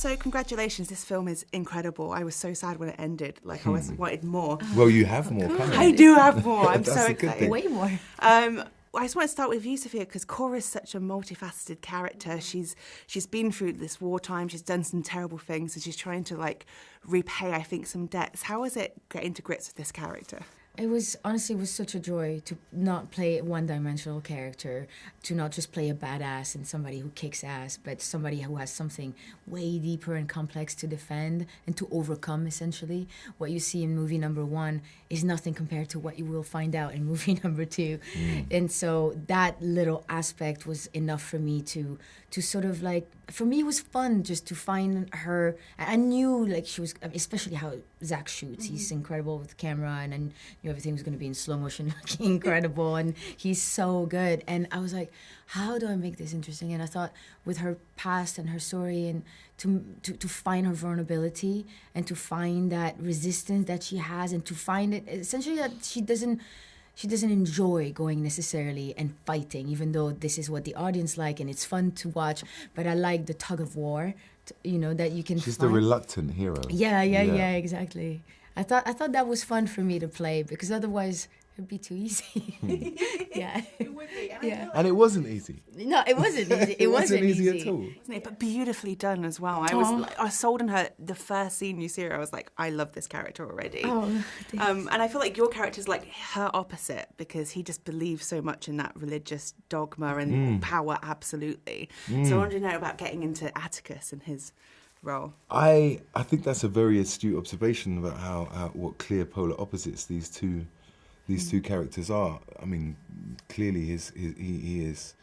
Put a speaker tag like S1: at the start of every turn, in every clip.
S1: So congratulations, this film is incredible. I was so sad when it ended. Like, I wanted more.
S2: Well, you have more coming.
S1: I do have more. I'm so
S2: That's a good
S1: excited.
S2: thing.
S3: Way more.
S1: I just want to start with you, Sofia, because Kora is such a multifaceted character. She's been through this wartime. She's done some terrible things, and she's trying to like repay, I think, some debts. How was it getting to grips with this character?
S3: It was such a joy to not play a one-dimensional character, to not just play a badass and somebody who kicks ass, but somebody who has something way deeper and complex to defend and to overcome, essentially. What you see in movie number 1 is nothing compared to what you will find out in movie number 2. And so that little aspect was enough for me to sort of like, for me it was fun just to find her. I knew like she was, especially how Zack shoots. He's incredible with the camera, and I knew everything was going to be in slow motion, looking incredible, and he's so good. And I was like, how do I make this interesting? And I thought with her past and her story, and to find her vulnerability and to find that resistance that she has, and to find it essentially that she doesn't enjoy going necessarily and fighting, even though this is what the audience like and it's fun to watch. But I like the tug of war, that you can.
S2: She's
S3: find.
S2: the reluctant hero.
S3: Yeah, exactly. I thought that was fun for me to play, because otherwise it'd be too easy. Yeah.
S1: It would be.
S2: And it wasn't easy.
S3: No, it wasn't easy. It wasn't
S2: easy at all.
S1: Isn't it? But beautifully done as well. I was sold on her the first scene you see her. I was like, I love this character already.
S3: Oh,
S1: and I feel like your character's like her opposite, because he just believes so much in that religious dogma and power, absolutely. So I wanted to know about getting into Atticus and his role.
S2: I think that's a very astute observation about how what clear polar opposites these two characters are. I mean, clearly he is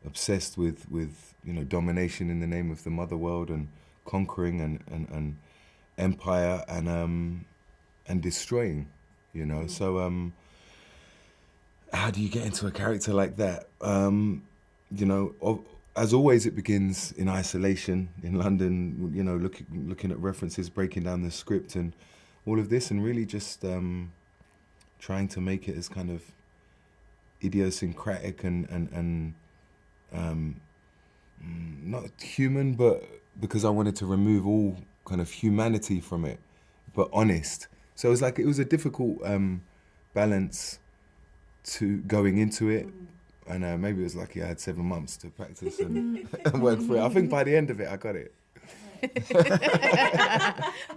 S2: obsessed with domination in the name of the mother world, and conquering and empire and destroying. So how do you get into a character like that? As always, it begins in isolation in London. Looking at references, breaking down the script, and all of this, and really just trying to make it as kind of idiosyncratic and not human, but because I wanted to remove all kind of humanity from it, but honest. So it was a difficult balance to going into it. And maybe it was lucky I had 7 months to practice and work through it. I think by the end of it, I got it.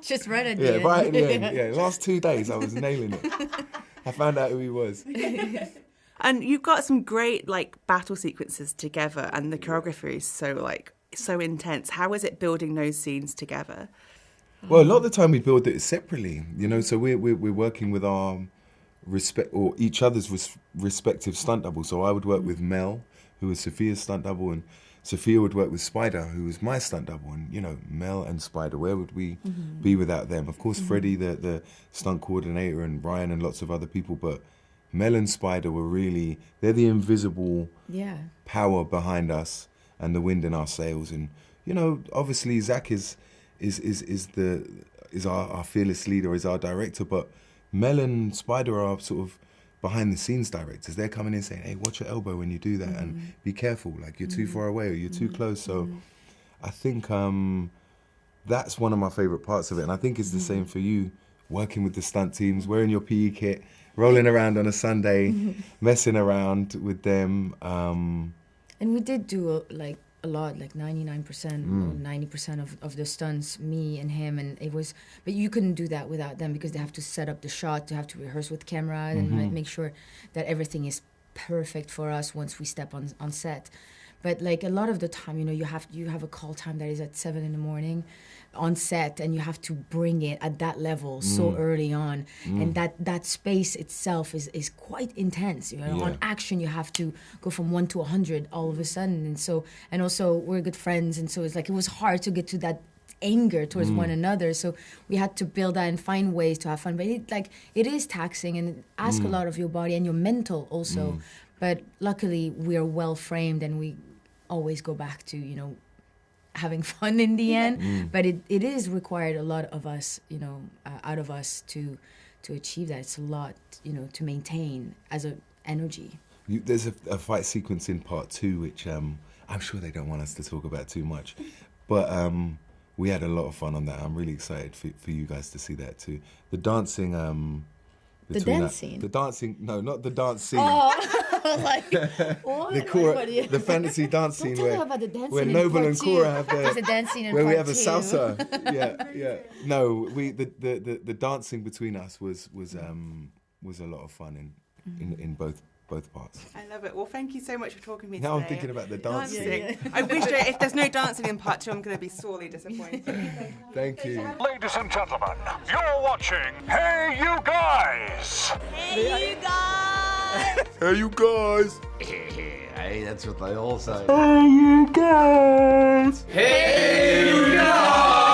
S3: Just right at the end.
S2: Yeah, right at the end. Yeah, last 2 days I was nailing it. I found out who he was.
S1: And you've got some great battle sequences together, and the choreography is so intense. How is it building those scenes together?
S2: Well, a lot of the time we build it separately, So we're working with our each other's respective stunt double. So I would work with Mel, who was Sofia's stunt double, and Sofia would work with Spider, who was my stunt double. And Mel and Spider, where would we be without them? Of course, Freddie, the stunt coordinator, and Rhian and lots of other people, but Mel and Spider they're the invisible power behind us and the wind in our sails. And obviously Zack is our fearless leader, is our director, but Mel and Spider are sort of behind the scenes directors. They're coming in saying, hey, watch your elbow when you do that, and be careful, you're too far away or you're too close. So I think that's one of my favorite parts of it. And I think it's the same for you, working with the stunt teams, wearing your PE kit, rolling around on a Sunday, messing around with them.
S3: And we did do a lot, 99% or 90% of the stunts, me and him, and it was, but you couldn't do that without them, because they have to set up the shot, they have to rehearse with camera, and make sure that everything is perfect for us once we step on set. But a lot of the time, you have a call time that is at 7 a.m. on set, and you have to bring it at that level so early on, and that space itself is quite intense. On action, you have to go from 1 to 100 all of a sudden, and also we're good friends, and so it was hard to get to that anger towards one another. So we had to build that and find ways to have fun. But it is taxing, and it asks a lot of your body and your mental also. But luckily, we are well framed, and we always go back to having fun in the end. But it is required a lot of us, out of us to achieve that. It's a lot, to maintain as an energy.
S2: There's a fight sequence in part 2, which I'm sure they don't want us to talk about too much, but we had a lot of fun on that. I'm really excited for you guys to see that too. The dancing,
S3: The dance scene?
S2: The dancing, no, not the dance scene.
S3: Oh, I was like, what?
S2: The Kora, the fantasy dance scene
S3: Don't tell her about the dance
S2: where
S3: scene in
S2: Noble
S3: part
S2: and
S3: two.
S2: Kora have
S3: There's a dance scene in
S2: where we
S3: part
S2: have a
S3: two.
S2: salsa. Yeah. No, the dancing between us was a lot of fun in both parts.
S1: I love it. Well, thank you so much for talking to me
S2: Now
S1: today.
S2: I'm thinking about the dancing.
S3: Yeah.
S1: I wish if there's no dancing in part 2, I'm going to be sorely disappointed.
S2: Thank you.
S4: Ladies and gentlemen, you're watching Hey You Guys!
S5: Hey, you guys!
S2: Hey, you guys.
S6: Hey, that's what they all say.
S2: Hey, you guys.
S6: Hey, you guys!